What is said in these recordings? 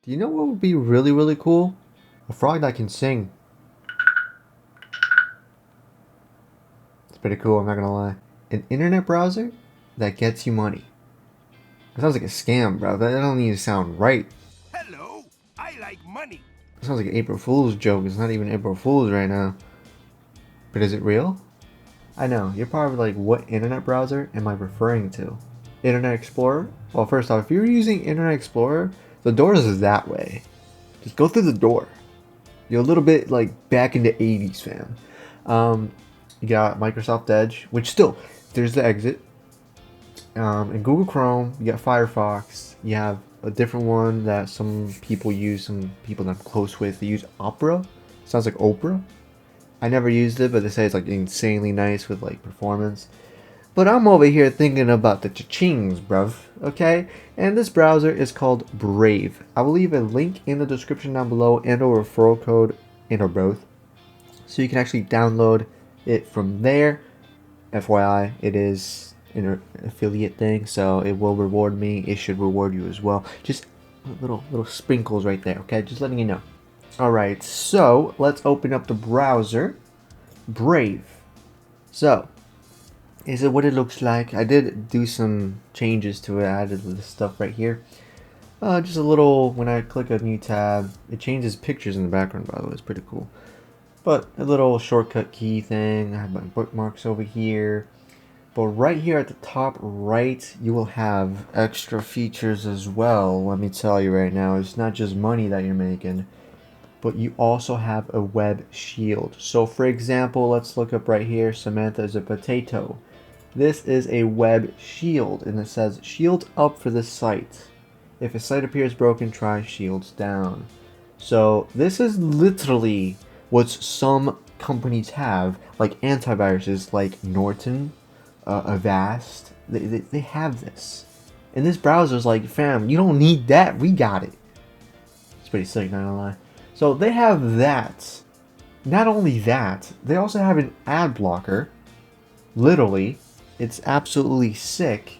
Do you know what would be really, really cool? A frog that can sing. It's pretty cool, I'm not gonna lie. An internet browser that gets you money. It sounds like a scam, bro. That don't even sound right. Hello, I like money. It sounds like an April Fool's joke. It's not even April Fool's right now. But is it real? I know, you're probably like, what internet browser am I referring to? Internet Explorer? Well, first off, if you're using Internet Explorer, the doors is that way. Just go through the door. You're a little bit like back in the 80s, fam. You got Microsoft Edge, which still, there's the exit. In Google Chrome, you got Firefox. You have a different one that some people use, some people that I'm close with, they use Opera. Sounds like Oprah. I never used it, but they say it's like insanely nice with like performance. But I'm over here thinking about the cha-chings, bruv, okay? And this browser is called Brave. I will leave a link in the description down below and a referral code, and or both. So you can actually download it from there. FYI, it is an affiliate thing, so it will reward me. It should reward you as well. Just little sprinkles right there, okay? Just letting you know. Alright, so let's open up the browser. Brave. So, is it what it looks like? I did do some changes to it. I added this stuff right here. Just a little, when I click a new tab, it changes pictures in the background, by the way. It's pretty cool. But a little shortcut key thing. I have my bookmarks over here. But right here at the top right, you will have extra features as well. Let me tell you right now, it's not just money that you're making, but you also have a web shield. So for example, let's look up right here, Samantha is a potato. This is a web shield, and it says shield up for this site. If a site appears broken, try shields down. So this is literally what some companies have, like antiviruses like Norton, Avast. They have this. And this browser's like, fam, you don't need that, we got it. It's pretty sick, not gonna lie. So they have that. Not only that, they also have an ad blocker. Literally, it's absolutely sick.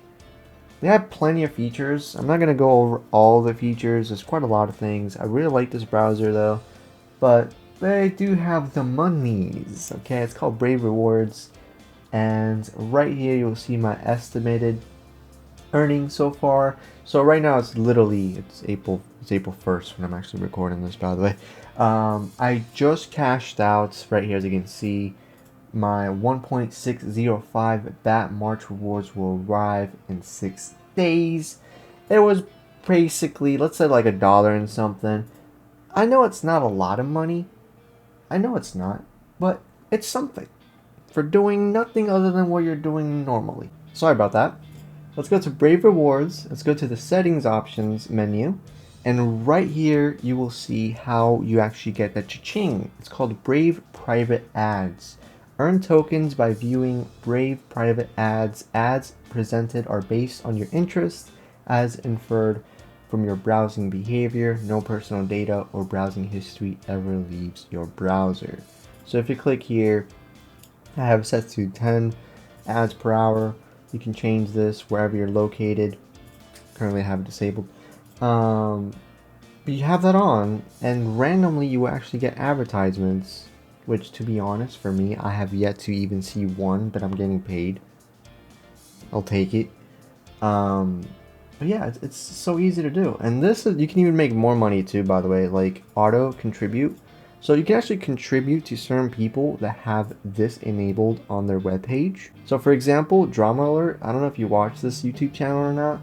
They have plenty of features. I'm not going to go over all the features. There's quite a lot of things. I really like this browser though. But they do have the monies. Okay, it's called Brave Rewards. And right here you'll see my estimated earnings so far. So right now it's April 1st when I'm actually recording this, by the way. I just cashed out right here, as you can see. My 1.605 BAT March rewards will arrive in 6 days. It was basically, let's say like $1 and something. I know it's not a lot of money. I know it's not, but it's something for doing nothing other than what you're doing normally. Sorry about that. Let's go to Brave Rewards. Let's go to the settings options menu. And right here, you will see how you actually get that cha-ching. It's called Brave Private Ads. Earn tokens by viewing Brave private ads. Ads presented are based on your interests as inferred from your browsing behavior. No personal data or browsing history ever leaves your browser. So if you click here, I have it set to 10 ads per hour. You can change this wherever you're located. Currently I have it disabled. But you have that on, and randomly you will actually get advertisements. Which, to be honest, for me, I have yet to even see one, but I'm getting paid. I'll take it. But yeah, it's so easy to do. And this is, you can even make more money too, by the way, like auto contribute. So you can actually contribute to certain people that have this enabled on their webpage. So for example, Drama Alert, I don't know if you watch this YouTube channel or not,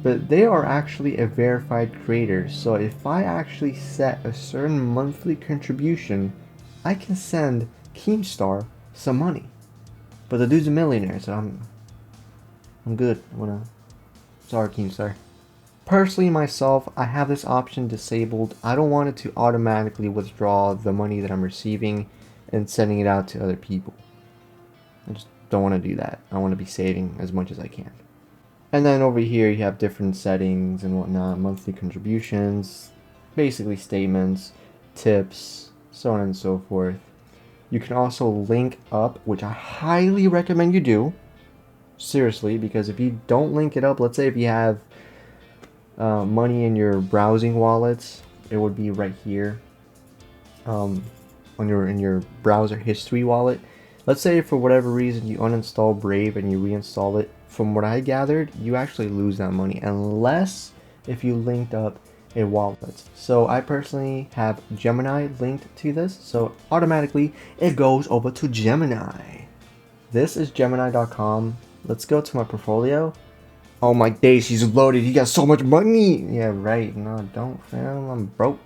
but they are actually a verified creator. So if I actually set a certain monthly contribution, I can send Keemstar some money. But the dude's a millionaire, so I'm good. Sorry, Keemstar. Personally, myself, I have this option disabled. I don't want it to automatically withdraw the money that I'm receiving and sending it out to other people. I just don't want to do that. I want to be saving as much as I can. And then over here, you have different settings and whatnot, monthly contributions, basically statements, tips, so on and so forth. You can also link up, which I highly recommend you do. Seriously, because if you don't link it up, let's say if you have money in your browsing wallets, it would be right here. On in your browser history wallet. Let's say for whatever reason you uninstall Brave and you reinstall it. From what I gathered, you actually lose that money unless if you linked up a wallet. So I personally have Gemini linked to this, so automatically it goes over to Gemini. This is Gemini.com. Let's go to my portfolio. Oh my days, he's loaded. He got so much money. Yeah, right. No, don't, fam. I'm broke.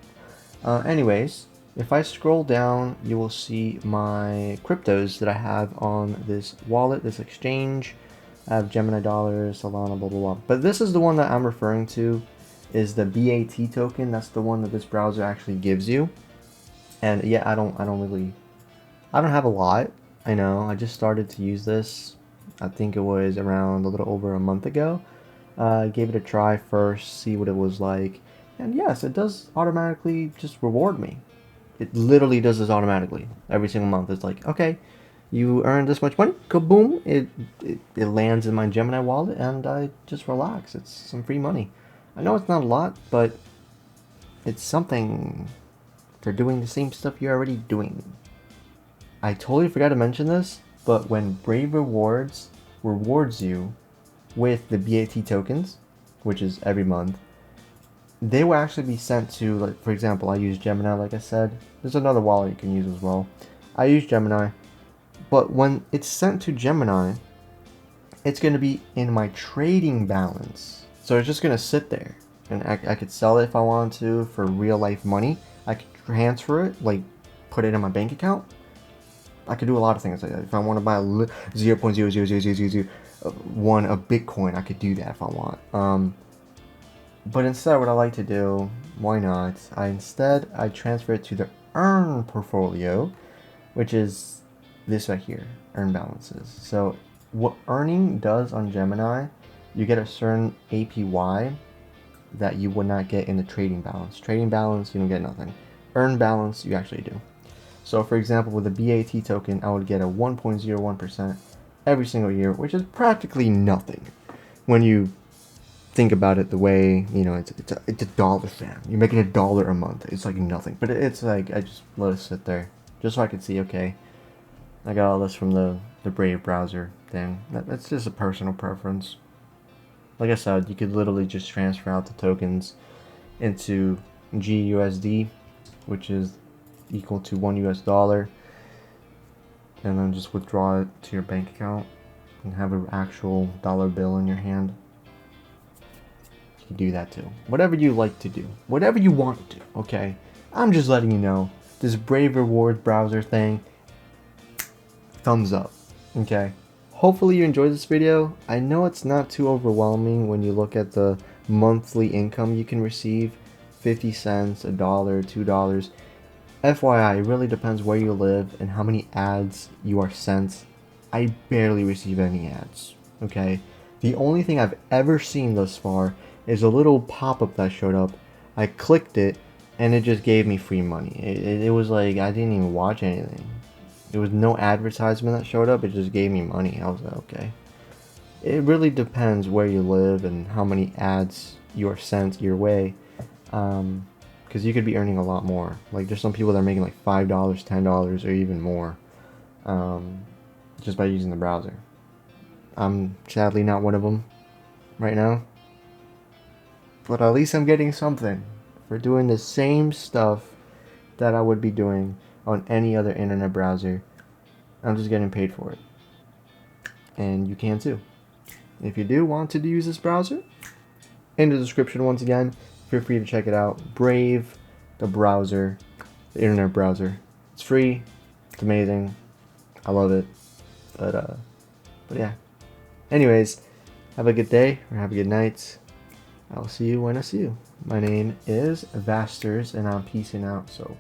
Anyways, if I scroll down, you will see my cryptos that I have on this wallet, this exchange. I have Gemini dollars, Solana, blah, blah, blah. But this is the one that I'm referring to, is the BAT token. That's the one that this browser actually gives you. And yeah, I don't have a lot. I know, I just started to use this. I think it was around a little over a month ago. Gave it a try first, see what it was like. And yes, it does automatically just reward me. It literally does this automatically every single month. It's like, okay, you earned this much money, kaboom, it lands in my Gemini wallet, and I just relax. It's some free money. I know it's not a lot, but it's something for doing the same stuff you're already doing. I totally forgot to mention this, but when Brave rewards you with the BAT tokens, which is every month, they will actually be sent to, like, for example, I use Gemini, like I said. There's another wallet you can use as well. I use Gemini, but when it's sent to Gemini, it's going to be in my trading balance. So it's just going to sit there, and I could sell it if I wanted to for real life money. I could transfer it, like put it in my bank account. I could do a lot of things like that. If I want to buy 0.00001 of Bitcoin, I could do that if I want. But instead, what I like to do, why not? I transfer it to the Earn portfolio, which is this right here, Earn balances. So what earning does on Gemini, you get a certain APY that you would not get in the trading balance. Trading balance, you don't get nothing. Earn balance, you actually do. So for example, with the BAT token, I would get a 1.01% every single year, which is practically nothing when you think about it the way, you know, it's a dollar, fam. You're making $1 a month. It's like nothing. But it's like, I just let it sit there just so I could see, okay, I got all this from the Brave browser thing. That's just a personal preference. Like I said, you could literally just transfer out the tokens into GUSD, which is equal to $1 US, and then just withdraw it to your bank account and have an actual dollar bill in your hand. You can do that too. Whatever you like to do. Whatever you want to do, okay? I'm just letting you know. This Brave Rewards browser thing, thumbs up, okay? Hopefully you enjoyed this video. I know it's not too overwhelming when you look at the monthly income you can receive. 50 cents, $1, $2. FYI, it really depends where you live and how many ads you are sent. I barely receive any ads, okay? The only thing I've ever seen thus far is a little pop-up that showed up. I clicked it, and it just gave me free money. It was like, I didn't even watch anything. There was no advertisement that showed up, it just gave me money. I was like, okay. It really depends where you live and how many ads you are sent your way. Because you could be earning a lot more. Like, there's some people that are making like $5, $10, or even more, just by using the browser. I'm sadly not one of them right now, but at least I'm getting something for doing the same stuff that I would be doing on any other internet browser. I'm just getting paid for it, and you can too. If you do want to use this browser, in the description once again, feel free to check it out. Brave, the browser, the internet browser. It's free. It's amazing. I love it. But yeah. Anyways, have a good day or have a good night. I'll see you when I see you. My name is Vasterz, and I'm peacing out. So